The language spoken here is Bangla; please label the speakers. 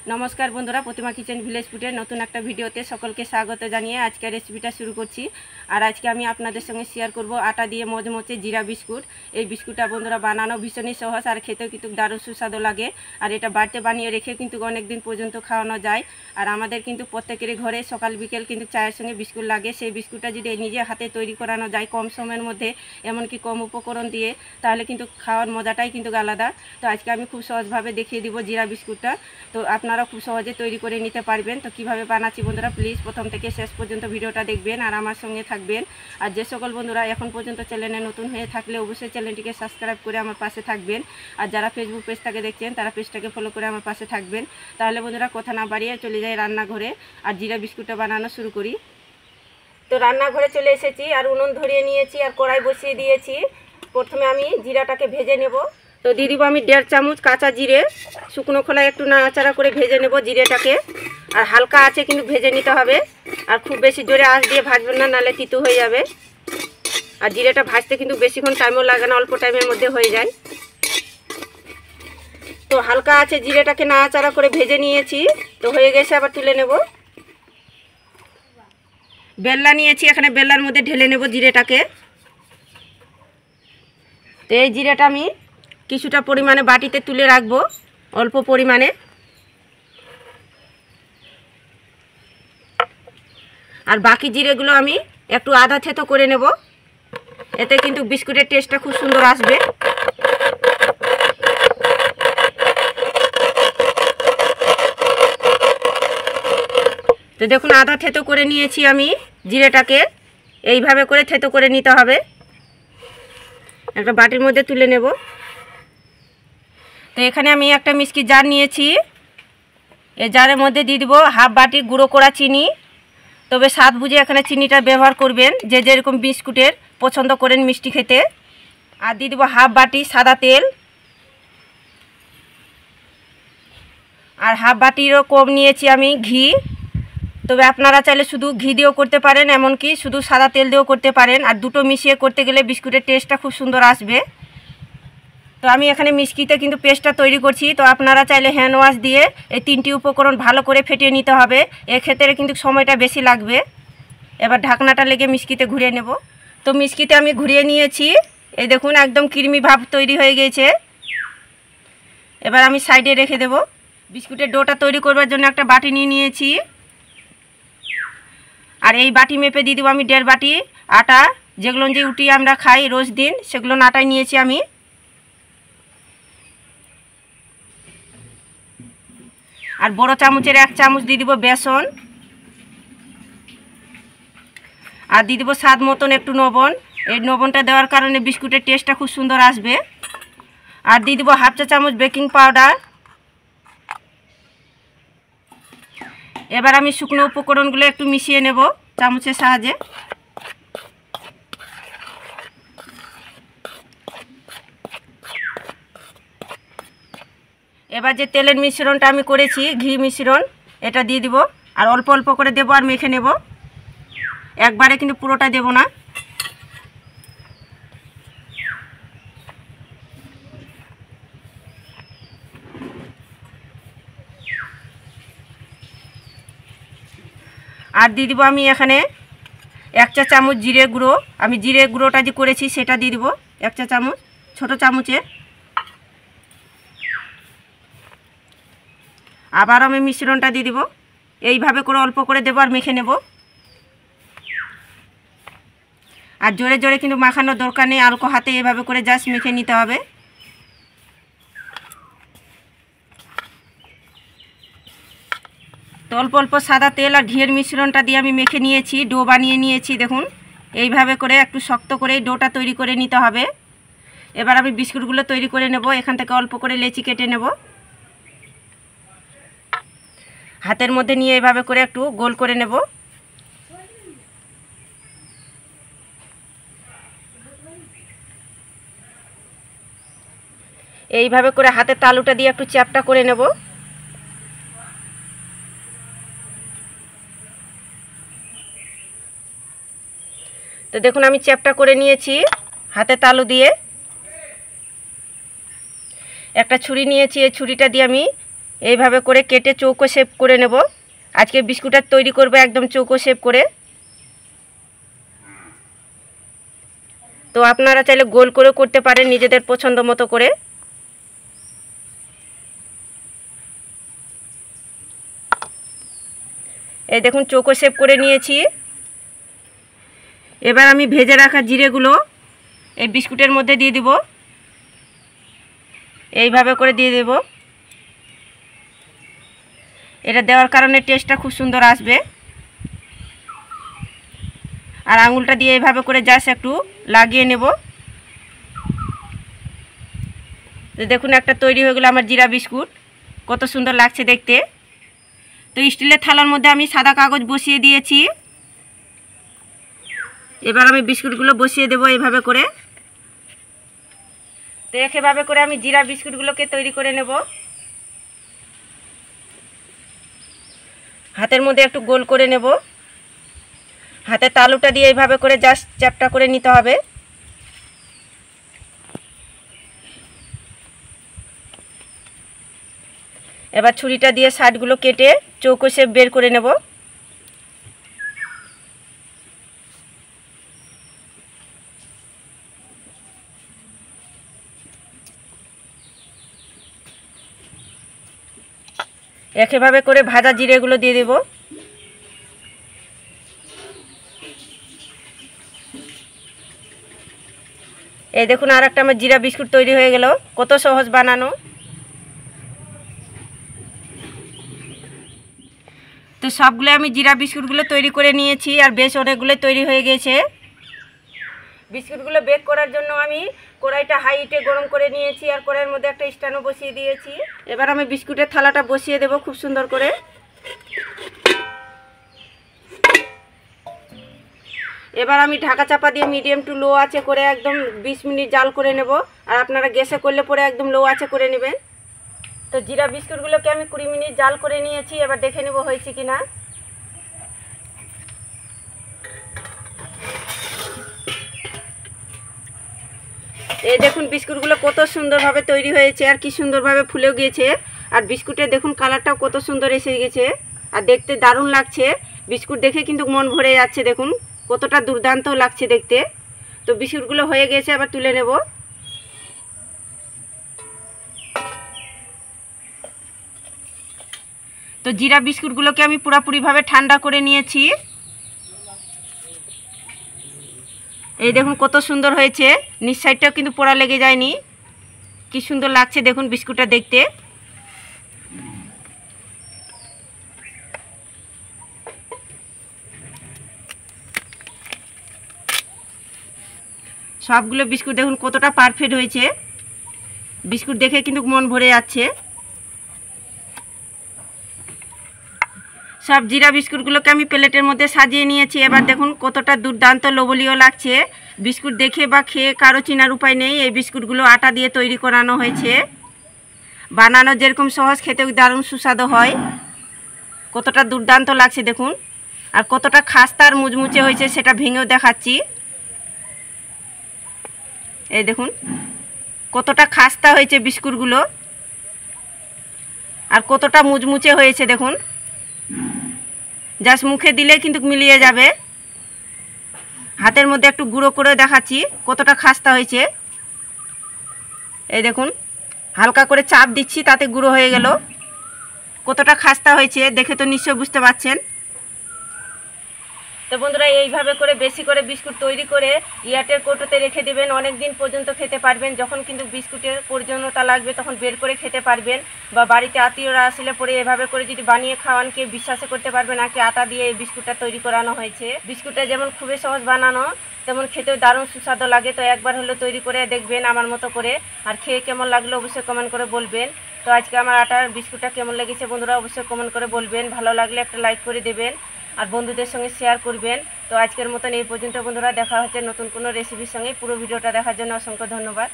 Speaker 1: নমস্কার বন্ধুরা, প্রতিমা কিচেন ভিলেজ ফুডের নতুন একটা ভিডিওতে সকলকে স্বাগত জানিয়ে আজকে রেসিপিটা শুরু করছি। আর আজকে আমি আপনাদের সঙ্গে শেয়ার করব আটা দিয়ে মচমচে জিরা বিস্কুট। এই বিস্কুটটা বন্ধুরা বানানো ভীষণই সহজ আর খেতেও কিন্তু দারুণ সুস্বাদু লাগে। আর এটা বাড়িতে বানিয়ে রেখে কিন্তু অনেক দিন পর্যন্ত খাওয়ানো যায়। আর আমাদের কিন্তু প্রত্যেকেরই ঘরে সকাল বিকেল কিন্তু চায়ের সঙ্গে বিস্কুট লাগে। সেই বিস্কুটটা যদি নিজে হাতে তৈরি করানো যায় কম সময়ের মধ্যে, এমনকি কম উপকরণ দিয়ে, তাহলে কিন্তু খাওয়ার মজাটাই কিন্তু আলাদা। তো আজকে আমি খুব সহজভাবে দেখিয়ে দিব জিরা বিস্কুটটা। তো আপনারা খুব সহজে তৈরি করে নিতে পারবেন। তো কিভাবে বানাচ্ছি বন্ধুরা, প্লিজ প্রথম থেকে শেষ পর্যন্ত ভিডিওটা দেখবেন আর আমার সঙ্গে থাকবেন। আর যে সকল বন্ধুরা এখন পর্যন্ত চ্যানেলে নতুন হয়ে থাকলে অবশ্যই চ্যানেলটিকে সাবস্ক্রাইব করে আমার পাশে থাকবেন। আর যারা ফেসবুক পেজটাকে দেখছেন তারা পেজটাকে ফলো করে আমার পাশে থাকবেন। তাহলে বন্ধুরা কথা না বাড়িয়ে চলে যাই রান্নাঘরে আর জিরা বিস্কুটটা বানানো শুরু করি। তো রান্নাঘরে চলে এসেছি আর উনুন ধরিয়ে নিয়েছি আর কড়াই বসিয়ে দিয়েছি। প্রথমে আমি জিরাটাকে ভেজে নেব। তো দিয়ে দিব আমি 1.5 চামচ কাঁচা জিরে। শুকনো খোলায় একটু নাড়াচাড়া করে ভেজে নেব জিরেটাকে। আর হালকা আছে কিন্তু ভেজে নিতে হবে। আর খুব বেশি জোরে আঁচ দিয়ে ভাজবেন না, নাহলে তিতো হয়ে যাবে। আর জিরেটা ভাজতে কিন্তু বেশিক্ষণ টাইমও লাগে না, অল্প টাইমের মধ্যে হয়ে যায়। তো হালকা আছে জিরেটাকে নাড়াচাড়া করে ভেজে নিয়েছি। তো হয়ে গেছে, আবার তুলে নেব। বেল্লা নিয়েছি, এখানে বেল্লার মধ্যে ঢেলে নেব জিরেটাকে। তো এই জিরেটা আমি কিছুটা পরিমাণে বাটিতে তুলে রাখবো, অল্প পরিমাণে। আর বাকি জিরেগুলো আমি একটু আধা থেতো করে নেব, এতে কিন্তু বিস্কুটের টেস্টটা খুব সুন্দর আসবে। তো দেখুন আধা থেতো করে নিয়েছি আমি জিরেটাকে। এইভাবে করে থেতো করে নিতে হবে। একটা বাটির মধ্যে তুলে নেব। তো এখানে আমি একটা মিষ্টি জার নিয়েছি। এই জারের মধ্যে দিয়ে দিব হাফ বাটি গুঁড়ো করা চিনি। তবে স্বাদ বুঝে এখানে চিনিটা ব্যবহার করবেন, যে যেরকম বিস্কুটের পছন্দ করেন মিষ্টি খেতে। আর দিয়ে দিব হাফ বাটি সাদা তেল। আর হাফ বাটিরও কম নিয়েছি আমি ঘি। তবে আপনারা চাইলে শুধু ঘি দিয়েও করতে পারেন, এমনকি শুধু সাদা তেল দিয়েও করতে পারেন। আর দুটো মিশিয়ে করতে গেলে বিস্কুটের টেস্টটা খুব সুন্দর আসবে। তো আমি এখানে মিষ্টিতে কিন্তু পেস্টটা তৈরি করছি। তো আপনারা চাইলে হ্যান্ড ওয়াশ দিয়ে এই 3টি উপকরণ ভালো করে ফেটিয়ে নিতে হবে। এক্ষেত্রে কিন্তু সময়টা বেশি লাগবে। এবার ঢাকনাটা লেগে মিষ্টিতে ঘুরিয়ে নেব। তো মিষ্টিতে আমি ঘুরিয়ে নিয়েছি। এই দেখুন একদম ক্রিমি ভাব তৈরি হয়ে গেছে। এবার আমি সাইডে রেখে দেব। বিস্কুটের ডোটা তৈরি করবার জন্য একটা বাটি নিয়ে নিয়েছি। আর এই বাটি মেপে দিয়ে দেবো আমি 1.5 বাটি আটা। যেগুলো যে উটি আমরা খাই রোজ দিন, সেগুলো আটাই নিয়েছি আমি। আর বড় চামচের 1 চামচ দিয়ে দিব বেসন। আর দিয়ে দেবো স্বাদ মতন একটু লবণ। এই লবণটা দেওয়ার কারণে বিস্কুটের টেস্টটা খুব সুন্দর আসবে। আর দিয়ে দেবো হাফ চা চামচ বেকিং পাউডার। এবার আমি শুকনো উপকরণগুলো একটু মিশিয়ে নেব চামচের সাহায্যে। এবার যে তেলের মিশ্রণটা আমি করেছি, ঘি মিশ্রণ, এটা দিয়ে দিব। আর অল্প অল্প করে দেব আর মেখে নেব, একবারে কিন্তু পুরোটা দেব না। আর দিয়ে দিব আমি এখানে 1 চা চামচ জিরে গুঁড়ো। আমি জিরে গুঁড়োটা যে করেছি সেটা দিয়ে দিব 1 চা চামচ, ছোটো চামচের। আবার আমি মিশ্রণটা দিয়ে দিব। এইভাবে করে অল্প করে দেবো আর মেখে নেব। আর জোরে জোরে কিন্তু মাখানোর দরকার নেই, হালকা হাতে এভাবে করে জাস্ট মেখে নিতে হবে। তো অল্প অল্প সাদা তেল আর ঘিয়ের মিশ্রণটা দিয়ে আমি মেখে নিয়েছি, ডো বানিয়ে নিয়েছি। দেখুন এইভাবে করে একটু শক্ত করে ডোটা তৈরি করে নিতে হবে। এবার আমি বিস্কুটগুলো তৈরি করে নেব। এখান থেকে অল্প করে লেচি কেটে নেব। হাতের মধ্যে নিয়ে এইভাবে করে একটু গোল করে নেব। এইভাবে করে হাতের তালুটা দিয়ে একটু চ্যাপটা করে নেব। তো দেখুন আমি চ্যাপটা করে নিয়েছি হাতের তালু দিয়ে। একটা ছুরি নিয়েছি, এই ছুরিটা দিয়ে আমি এইভাবে করে কেটে চৌকো শেপ করে নেব। আজকে বিস্কুটটা তৈরি করব একদম চৌকো শেপ করে। তো আপনারা চাইলে গোল করে করতে পারেন নিজেদের পছন্দ মতো করে। এই দেখুন চৌকো শেপ করে নিয়েছি। এবার আমি ভেজে রাখা জিরেগুলো এই বিস্কুটের মধ্যে দিয়ে দিব। এইভাবে করে দিয়ে দেব। এটা দেওয়ার কারণে টেস্টটা খুব সুন্দর আসবে। আর আঙুলটা দিয়ে এইভাবে করে জাস্ট একটু লাগিয়ে নেব। তো দেখুন একটা তৈরি হয়ে গেল আমার জিরা বিস্কুট, কত সুন্দর লাগছে দেখতে। তো স্টিলের থালার মধ্যে আমি সাদা কাগজ বসিয়ে দিয়েছি। এবার আমি বিস্কুটগুলো বসিয়ে দেব এইভাবে করে। তো একইভাবে করে আমি জিরা বিস্কুটগুলোকে তৈরি করে নেব। হাতের মধ্যে একটু গোল করে নেব। হাতের তালুটা দিয়ে এইভাবে করে জাস্ট চ্যাপটা করে নিতে হবে। এবার ছুরিটা দিয়ে সাইডগুলো কেটে চৌকো শেপ বের করে নেব। একইভাবে করে ভাজা জিরেগুলো দিয়ে দেব। এই দেখুন আর একটা আমার জিরা বিস্কুট তৈরি হয়ে গেল, কত সহজ বানানো। তো সবগুলো আমি জিরা বিস্কুটগুলো তৈরি করে নিয়েছি আর বেশ অনেকগুলো তৈরি হয়ে গেছে। বিস্কুটগুলো বেক করার জন্য আমি কড়াইটা হাই হিটে গরম করে নিয়েছি আর কড়াইয়ের মধ্যে একটা স্ট্যান্ডও বসিয়ে দিয়েছি। এবার আমি বিস্কুটের থালাটা বসিয়ে দেব খুব সুন্দর করে। এবার আমি ঢাকা চাপা দিয়ে মিডিয়াম টু লো আঁচে করে একদম 20 মিনিট জাল করে নেব। আর আপনারা গ্যাসে করলে পরে একদম লো আঁচে করে নেবেন। তো জিরা বিস্কুটগুলোকে আমি 20 মিনিট জাল করে নিয়েছি। এবার দেখে নেব হয়েছে কিনা। এই দেখুন বিস্কুটগুলো কত সুন্দরভাবে তৈরি হয়েছে আর কি সুন্দরভাবে ফুলেও গিয়েছে। আর বিস্কুটের দেখুন কালারটাও কত সুন্দর এসে গেছে আর দেখতে দারুণ লাগছে। বিস্কুট দেখে কিন্তু মন ভরে যাচ্ছে, দেখুন কতটা দুর্দান্ত লাগছে দেখতে। তো বিস্কুটগুলো হয়ে গেছে, আবার তুলে নেব। তো জিরা বিস্কুটগুলোকে আমি পুরোপুরিভাবে ঠান্ডা করে নিয়েছি। এই দেখুন কত সুন্দর হয়েছে, নিচ সাইডটাও কিন্তু পোড়া লেগে যায়নি। কি সুন্দর লাগছে দেখুন বিস্কুটটা দেখতে। সবগুলো বিস্কুট দেখুন কতটা পারফেক্ট হয়েছে। বিস্কুট দেখে কিন্তু মন ভরে যাচ্ছে। সব জিরা বিস্কুটগুলোকে আমি প্লেটের মধ্যে সাজিয়ে নিয়েছি। এবার দেখুন কতটা দুর্দান্ত লোভনীয় লাগছে। বিস্কুট দেখে বা খেয়ে কারো চেনার উপায় নেই। এই বিস্কুটগুলো আটা দিয়ে তৈরি করানো হয়েছে। বানানো যেরকম সহজ, খেতেও দারুণ সুস্বাদু হয়। কতটা দুর্দান্ত লাগছে দেখুন। আর কতটা খাস্তা আর মুচমুচে হয়েছে সেটা ভেঙেও দেখাচ্ছি। এই দেখুন কতটা খাস্তা হয়েছে বিস্কুটগুলো আর কতটা মুচমুচে হয়েছে দেখুন। জাস্ট মুখে দিলে কিন্তু মিলিয়ে যাবে। হাতের মধ্যে একটু গুঁড়ো করে দেখাচ্ছি কতটা খাস্তা হয়েছে। এই দেখুন হালকা করে চাপ দিচ্ছি, তাতে গুঁড়ো হয়ে গেল। কতটা খাস্তা হয়েছে দেখে তো নিশ্চয়ই বুঝতে পারছেন। তো বন্ধুরা এইভাবে করে বেশি করে বিস্কুট তৈরি করে এয়ারটেল কৌটোতে রেখে দেবেন, অনেক দিন পর্যন্ত খেতে পারবেন। যখন কিন্তু বিস্কুটের প্রয়োজনীয়তা লাগবে তখন বের করে খেতে পারবেন। বা বাড়িতে আত্মীয়রা আসলে পরে এভাবে করে যদি বানিয়ে খাওয়ান, কে বিশ্বাসে করতে পারবে না কি আটা দিয়ে এই বিস্কুটটা তৈরি করানো হয়েছে। বিস্কুটটা যেমন খুবই সহজ বানানো, তেমন খেতেও দারুণ সুস্বাদু লাগে। তো একবার হলো তৈরি করে দেখবেন আমার মতো করে, আর খেয়ে কেমন লাগলো অবশ্যই কমেন্ট করে বলবেন। তো আজকে আমার আটার বিস্কুটটা কেমন লেগেছে বন্ধুরা অবশ্যই কমেন্ট করে বলবেন। ভালো লাগলে একটা লাইক করে দেবেন আর বন্ধুদের সঙ্গে শেয়ার করবেন। তো আজকের মতন এই পর্যন্ত বন্ধুরা, দেখা হচ্ছে নতুন কোনো রেসিপির সঙ্গে। পুরো ভিডিওটা দেখার জন্য অসংখ্য ধন্যবাদ।